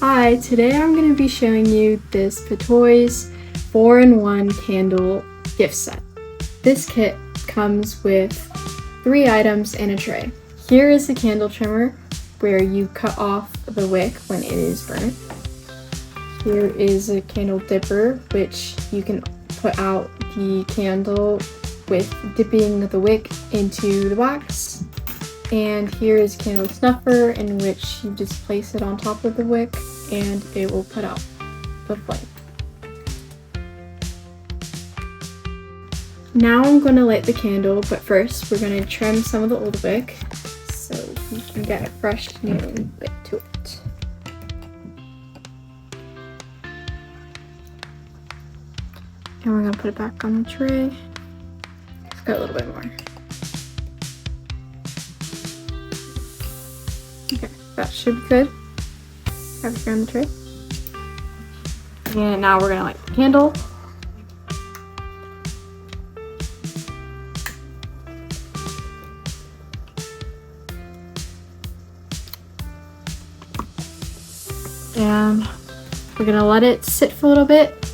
Hi, today I'm going to be showing you this PATOISE 4-in-1 candle gift set. This kit comes with 3 items and a tray. Here is the candle trimmer where you cut off the wick when it is burnt. Here is a candle dipper which you can put out the candle with dipping the wick into the wax. And here is a candle snuffer in which you just place it on top of the wick and it will put out the flame. Now I'm going to light the candle, but first we're going to trim some of the old wick so you can get a fresh new wick to it. And we're going to put it back on the tray. It's got a little bit more. Okay, that should be good. Have it here on the tray. And now we're gonna light the candle. And we're gonna let it sit for a little bit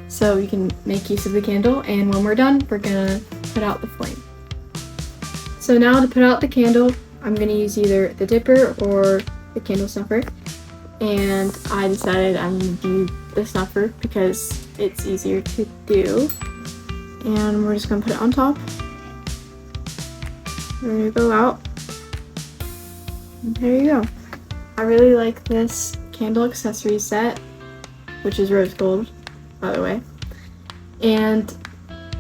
so we can make use of the candle. And when we're done, we're gonna put out the flame. So now to put out the candle, I'm going to use either the dipper or the candle snuffer, and I decided I'm going to do the snuffer because it's easier to do. And we're just going to put it on top. We're going to go out. And there you go. I really like this candle accessory set, which is rose gold, by the way. And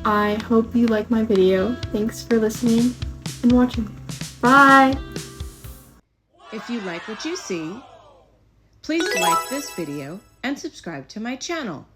I hope you like my video. Thanks for listening and watching. Bye! If you like what you see, please like this video and subscribe to my channel.